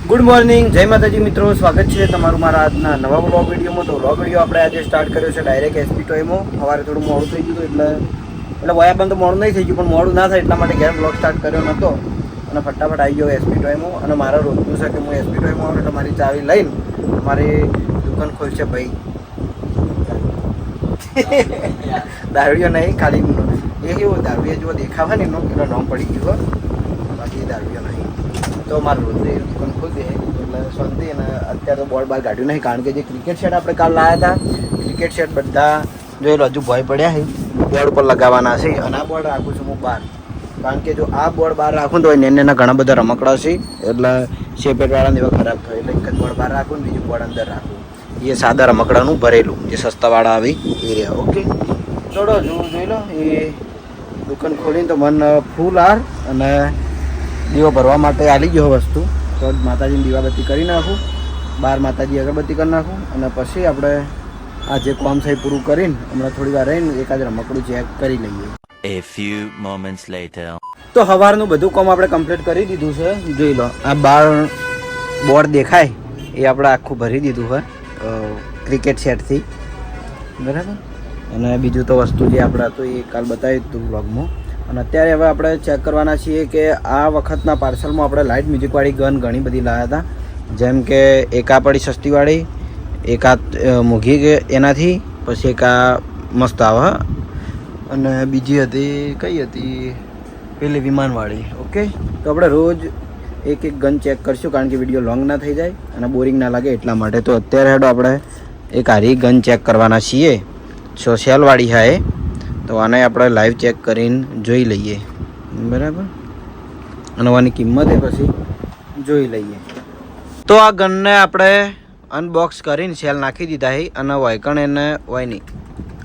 Good morning, જય માતાજી મિત્રો, સ્વાગત છે તમારું મારા આજના નવા વ્લોગ વિડીયોમાં. તો વ્લોગ વિડીયો આપણે આજે સ્ટાર્ટ કર્યો છે ડાયરેક્ટ એસપી ટોયમાં. સવારે થોડું મોડું થઈ ગયું એટલે વયા બંધ તો મોડું નહીં થઈ ગયું, પણ મોડું ના થાય એટલા માટે ઘેર વ્લોગ સ્ટાર્ટ કર્યો નહોતો અને ફટાફટ આવી ગયો એસપી ટોયમાં. અને મારા રોજનું છે કે હું એસપી ટોયમાં આવું એટલે મારી ચાવી લઈને મારી દુકાન ખોલશે ભાઈ. દારૂડિયો નહીં, ખાલી એ કેવું દારૂડિયા જેવો દેખાવા ને એનો નામ પડી ગયું, બાકી દારૂડિયો નહીં. તો મારું રોજ દુકાન ખોલી દે એટલે શાંતિ. અને અત્યારે તો બોલ બાર કાઢ્યું નહીં, કારણ કે જે ક્રિકેટ શેટ આપણે કાલ લાવ્યા હતા, ક્રિકેટ શેટ બધા જોઈ લો હજુ ભય પડ્યા છે, બોર્ડ પર લગાવવાના છે. અને આ બોર્ડ રાખું છું હું બહાર, કારણ કે જો આ બોર્ડ બહાર રાખું તો નેના ઘણા બધા રમકડા છે એટલે શેપેટવાળાને એવા ખરાબ થાય, એટલે એક જ બોર્ડ બહાર રાખું ને બીજું બોર્ડ અંદર રાખું. એ સાદા રમકડાનું ભરેલું જે સસ્તાવાળા આવી એ રહ્યા. ઓકે ચોડો જોઈ લો. એ દુકાન ખોલીને તો મન ફૂલ હાર અને દીવો ભરવા માટે આલી ગયો વસ્તુ. તો માતાજીની દીવાબત્તી કરી નાખું, બહાર માતાજી અગરબત્તી કરી નાખું અને પછી આપણે આ જે કામ છે પૂરું કરીને હમણાં થોડી વાર રહીને એકાદ રમકડું ચેક કરી લઈએ. A few moments later. તો સવારનું બધું કામ આપણે કમ્પ્લીટ કરી દીધું છે. જોઈ લો આ બાર બોર્ડ દેખાય એ આપણે આખું ભરી દીધું છે ક્રિકેટ સેટથી, બરાબર. અને બીજું તો વસ્તુ જે આપણે હતું એ કાલ બતાવી દીધું બ્લોગમાં. અને અત્યારે હવે આપણે ચેક કરવાના છીએ કે આ વખતના પાર્સલમાં આપણે લાઇટ મ્યુઝિકવાળી ગન ઘણી બધી લાવ્યા હતા. જેમ કે એક આ પડી સસ્તીવાળી, એક આ મોંઘી કે એનાથી, પછી એક આ મસ્ત આવે, અને બીજી હતી કઈ હતી પેલી વિમાનવાળી. ઓકે, તો આપણે રોજ એક એક ગન ચેક કરશું, કારણ કે વિડીયો લોંગ ના થઈ જાય અને બોરિંગ ના લાગે એટલા માટે. તો અત્યારે હેડો આપણે એક હારી ગન ચેક કરવાના છીએ, સોશિયલવાળી હા એ. તો આને આપણે લાઈવ ચેક કરીને જોઈ લઈએ, બરાબર. અને આની કિંમત એ પછી જોઈ લઈએ. તો આ ગનને આપણે અનબોક્સ કરીને સેલ નાખી દીધા છે. અને વાયકણ એને હોય નહીં,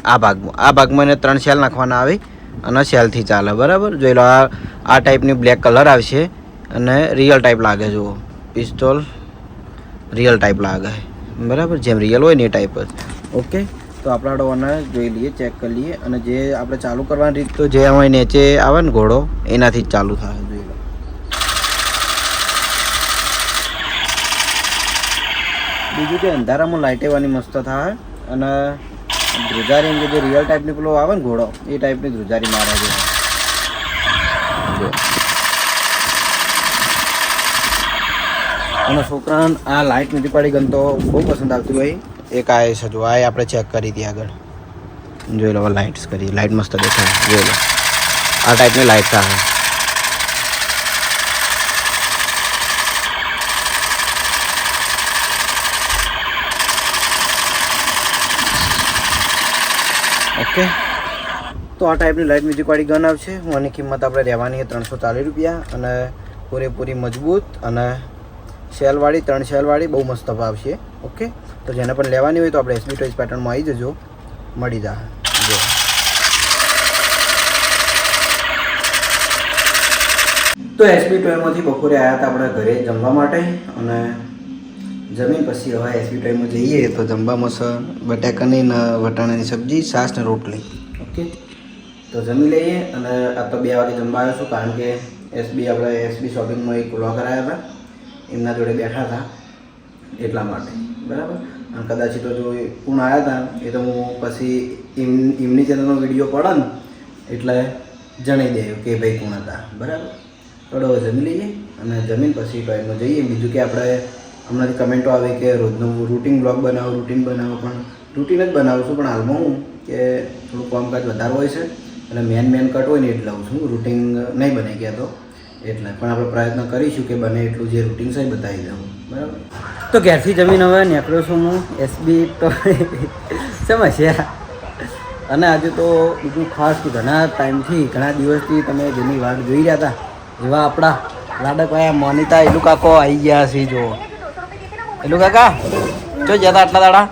આ ભાગમાં એને 3 સેલ નાખવાના આવે અને સેલથી ચાલે, બરાબર. જોઈ લો આ ટાઈપની બ્લેક કલર આવશે અને રિયલ ટાઈપ લાગે. જુઓ પિસ્તોલ રિયલ ટાઈપ લાગે, બરાબર, જેમ રિયલ હોય ને એ ટાઈપ જ. ઓકે, તો આપણે આને જોઈ લઈએ, ચેક કરી લઈએ. અને જે આપણે ચાલુ કરવાની રીત તો જે હોય નીચે આવે ને ઘોડો એનાથી જ ચાલુ થાય. જોઈ લો બીજું કે અંધારામાં લાઇટ એવાની મસ્ત થાય અને ધ્રુજારી જે રિયલ ટાઈપની પેલો આવે ને ઘોડો એ ટાઈપની ધ્રુજારી મારે છે. અને છોકરાને આ લાઇટ મ્યુઝિકવાળી ગન તો બહુ પસંદ આવતી હોય. એક આ છે, જો આ આપણે ચેક કરી હતી આગળ. જોઈ લો લાઇટ્સ કરી, લાઇટ મસ્ત દેખાય. જોઈ લો આ ટાઈપની લાઇટ આવે. ઓકે, તો આ ટાઈપની લાઇટ મ્યુઝિકવાળી ગન આવશે. આની કિંમત આપણે રહેવાની છે 340 રૂપિયા. અને પૂરેપૂરી મજબૂત અને સેલવાળી, 3 સેલવાળી બહુ મસ્ત આવશે. ઓકે, તો જેને પણ લેવાની હોય તો આપણે એસબી ટોયઝ પેટર્નમાં આવી જજો, મળી જાય. જો તો એસબી ટોયમાંથી બપોરે આવ્યા હતા આપણે ઘરે જમવા માટે. અને જમીન પછી હવે એસબી ટોયમાં જઈએ તો જમવામાં છે બટાકાની ને વટાણાની સબ્જી, છાશ ને રોટલી. ઓકે, તો જમી લઈએ. અને આ તો 2 વાગે જમવા આવ્યો છું, કારણ કે આપણે એસબી શોપિંગમાં એક વ્લોગર આવ્યા હતા, એમના જોડે બેઠા હતા એટલા માટે, બરાબર. અને કદાચ તો જો કોણ આવ્યા હતા એ તો હું પછી એમની ચેનલનો વિડીયો પડે ને એટલે જણાવી દે કે ભાઈ કોણ હતા, બરાબર. થોડો જમી લઈએ અને જમીન પછી ટોયમાં જઈએ. બીજું કે આપણે હમણાંથી કમેન્ટો આવે કે રોજનું રૂટીન બ્લોગ બનાવો, રૂટીન બનાવો, પણ રૂટીન જ બનાવું છું. પણ હાલમાં હું કે થોડું કામકાજ વધારે હોય છે એટલે મેન કટ હોય ને એટલે લઉં છું, રૂટીન નહીં બની ગયા તો એટલે. પણ આપણે પ્રયત્ન કરીશું કે બને એટલું જે રૂટીન છે એ બતાવી દઉં, બરાબર. તો ઘેરથી જમીન હવે નીકળ્યો છું હું એસબી તો સમસ્યા. અને આજે તો બીજું ખાસ ઘણા ટાઈમથી, ઘણા દિવસથી તમે જેની વાત જોઈ રહ્યા હતા એવા આપણા લાડકભાઈ મોનિતા એલું કાકો આવી ગયા છે. જો એલું કાકા જો જતા આટલા દાડા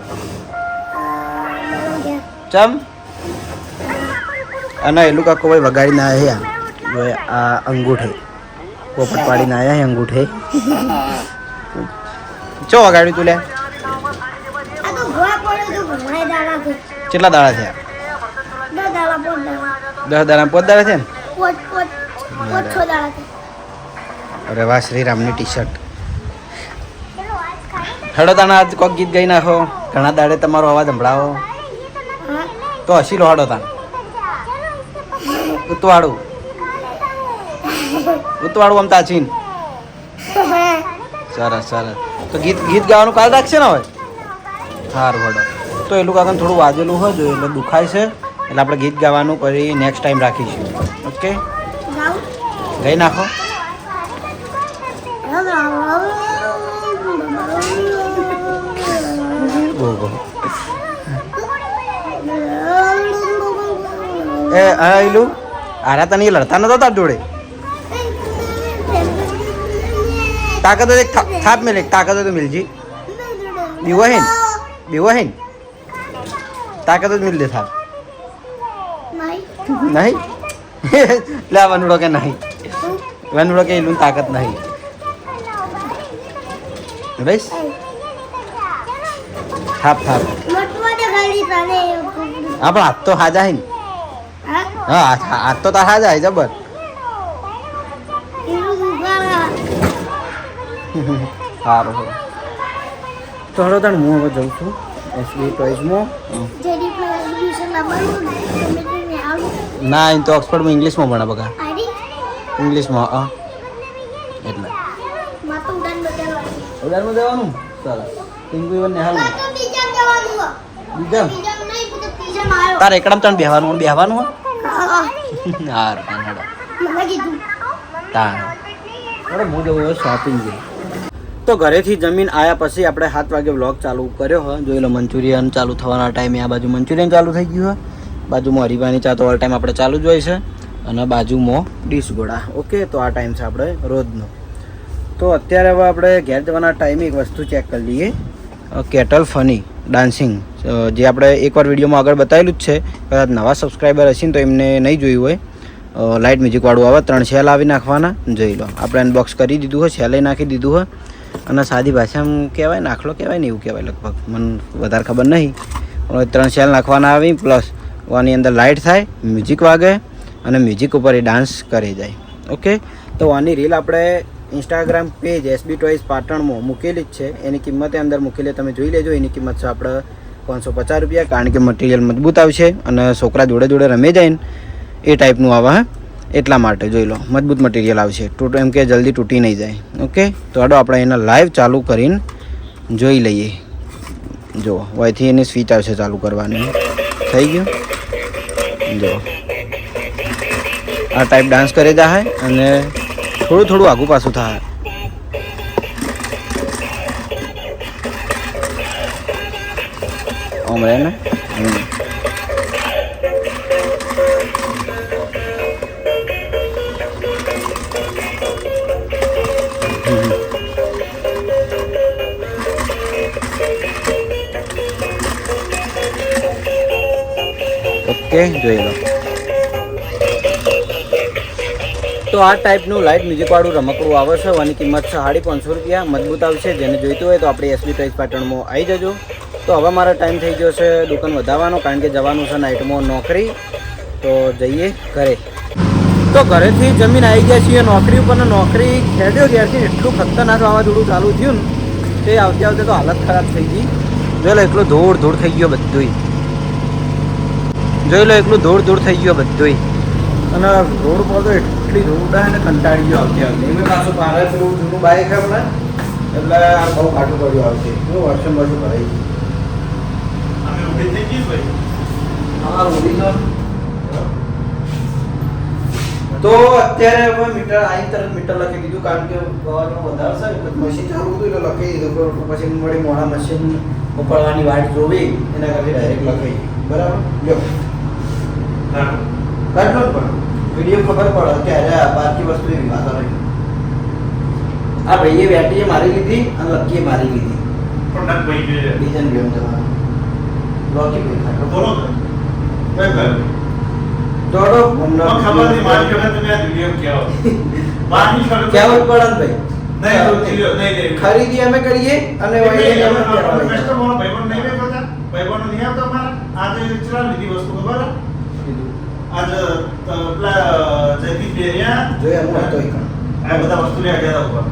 ચમ. અને એલું કાકો ભાઈ વગાડીને આવ્યા જો આ અંગૂઠે પોપટ પાડીને આવ્યા છે અંગૂઠે. ચો વગાડ્યું તું લે? કેટલા દાડા થયા? 10 દાડા 5 દાડા છે ને? અરે વાહ, શ્રીરામની ટી શર્ટ હેડો તાણા આજ કોક ગીત ગાઈ નાખો. ઘણા દાડે તમારો અવાજ સંભળાવો તો હસી લો. હેડો તાણ ઉતવાળું આમ તાચીન. સરસ સરસ. તો ગીત ગાવાનું કાલ રાખશે ને હવે. સારું હેડો. તો એ લોકો થોડું વાગેલું હોય જો એટલે દુખાય છે એટલે આપણે ગીત ગાવાનું પછી નેક્સ્ટ ટાઈમ રાખીશું. ઓકે ગઈ નાખો. એ આયલું આરા તને લડતા નતો તાર જોડે. તાકાત એક થાપ મેલ. એક તાકાત તો મિલજી બીવો હે તાકાત જ મિલ દે થાપ. નહીં લે વનુડો કે નહીં. વનુડો કે એલું તાકાત નહીં બસ. થાપ થાપ. હા પણ હાથ તો હાજા હે ને. હા હાથ તો તાર હાજા હે જબર. સારું તો હળો તાણ હું હવે જઉં છું એસબી ટોઈઝમાં. ના એ તો ઓક્સફર્ડમાં ઇંગ્લિશમાં ભણે બગા. ઇંગ્લિશમાં હા એટલે ઉડાનમાં જવાનું. ચાલો પિંગુ ને હાલ બીજા તારે એકડમ તણ બેહવાનું બેહવાનું હોય. સારું તાણ હું જવું શોપિંગ જઈ. તો ઘરેથી જમીન આવ્યા પછી આપણે 7 વાગે વ્લોગ ચાલુ કર્યો હોય. જોઈ લો મંચુરિયન ચાલુ થવાના ટાઈમે આ બાજુ મંચુરિયન ચાલુ થઈ ગયું હોય. બાજુમાં હરીવાની ચા તો ઓલ ટાઈમ આપણે ચાલુ જ હોય છે અને બાજુમાં ડીશ ગોળા. ઓકે તો આ ટાઈમ છે આપણે રોજનો. તો અત્યારે હવે આપણે ઘેર જવાના ટાઈમે એક વસ્તુ ચેક કરી લઈએ. કેટલ ફની ડાન્સિંગ જે આપણે એકવાર વિડીયોમાં આગળ બતાવેલું જ છે. કદાચ નવા સબસ્ક્રાઈબર હશે ને તો એમને નહીં જોયું હોય. લાઇટ મ્યુઝિકવાળું આવે 3 સેલ આવી નાખવાના. જોઈ લો આપણે અનબોક્સ કરી દીધું હોય. સેલે નાખી દીધું હોય અને સાદી ભાષામાં કહેવાય નાખલો કહેવાય ને એવું કહેવાય લગભગ. મને વધારે ખબર નહીં પણ 3 સેલ નાખવાના આવી પ્લસ આની અંદર લાઇટ થાય મ્યુઝિક વાગે અને મ્યુઝિક ઉપર એ ડાન્સ કરી જાય. ઓકે તો આની રીલ આપણે ઇન્સ્ટાગ્રામ પેજ એસબી ટોઈઝ પાટણમાં મૂકેલી જ છે. એની કિંમતે અંદર મૂકેલી તમે જોઈ લેજો. એની કિંમત છે આપણે 550 રૂપિયા. કારણ કે મટીરિયલ મજબૂત આવશે અને છોકરા જોડે જોડે રમે જાય ને એ ટાઈપનું આવે એટલા માટે. જોઈ લો મજબૂત મટીરિયલ આવશે. એમ કે જલ્દી તૂટી નહીં જાય. ઓકે તો હાડો આપણે એને લાઈવ ચાલુ કરીને જોઈ લઈએ. જો અહીંથી એની સ્વિચ આવશે ચાલુ કરવાની. થઈ ગયું જો આ ટાઈપ ડાન્સ કરે જાય અને થોડું થોડું આગું પાછું થાય. ઓમ રહે ને ઓકે જોઈ લો. તો આ ટાઈપનું લાઇટ મ્યુઝિકવાળું રમકડું આવે છે. આની કિંમત છે 550 રૂપિયા. મજબૂત આવશે. જેને જોઈતું હોય તો આપણે એસબી ટોઈઝ પાટણમાં આવી જજો. તો હવે મારો ટાઈમ થઈ ગયો છે દુકાન વધારવાનો કારણ કે જવાનું છે નાઇટમાં નોકરી. તો જઈએ ઘરે. તો ઘરેથી જમીન આવી ગયા છીએ નોકરી ઉપર. નોકરી ખેડ્યો ત્યારથી એટલું ખતરનાક વાવાઝોડું ચાલુ થયું ને તે આવતે આવતે તો હાલત ખરાબ થઈ ગઈ. જોઈ લો એટલું ધૂળ થઈ ગયો બધુંય. જોઈ લો એટલું ધૂળ થઈ ગયો બધુંય. અને રોડ પર તો એટલી ધૂળ ઉડાય ને કંટાળી ગયો આવતી એમાં પાછું મારે પેલું જૂનું બાઇક છે આપણે એટલે આ બહુ કાઢું પડ્યું આવશે. જો વર્ષમ બાજુ ભરાઈ તો અત્યારે હવે મીટર આઈ તરફ મીટર લખી દીધું કારણ કે પવનનો વધારે છે. મશીન ચાલુ હતું એટલે લખી દીધું. પછી વળી મોડા મશીન ઉપડવાની વાટ જોવી એના કરતી ડાયરેક્ટ લખાઈ. બરાબર જો કાઢલો પણ વિડીયો ખબર પડે કે અરે બાકી વસ્તુ એવી વાત રહી. આ ભાઈએ બેટીએ મારી લીધી અને લક્કીએ મારી લીધી. પણ ભાઈ જોઈએ બીજન ગેમ જવાનું લોકી ભાઈ ખાતો બોલો કઈ કર જોડો મને ખબર નહીં મારી જોડે તમે આ વિડિયો કેવો બાની છોડ કેવું પડે ભાઈ નહીં તો જીરો નહીં ખરીદી અમે કરીએ અને વળી અમે કહેવાય. બેસ્ટ મોનો ભાઈબંધ નહીં બેઠા ભાઈબંધ નહીં આવતો મારા આજે ચલા લીધી વસ્તુ ખબર આજ પેલા જયદીપ બેરિયા જોયા હું હતો એક આ બધા વસ્તુ લે ગયા ઉપર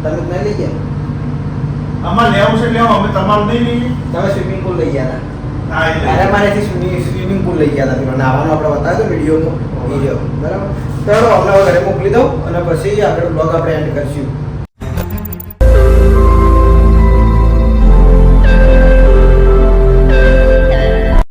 તમે નહીં લઈ ગયા અમારે લેવું છે લેવું, અમે તમારું નહીં લઈએ. તમે સ્વિમિંગ પુલ લઈ ગયા હતા. હા, એટલે. અરે મારેથી સ્વિમિંગ પુલ લઈ ગયા હતા પેલો નાવાનો આપણે બતાવ્યો વિડીયોમાં એ રહ્યો બરાબર. તો અમને હવે ઘરે મોકલી દઉં અને પછી આપણે બ્લોગ આપણે એન્ડ કરીશું.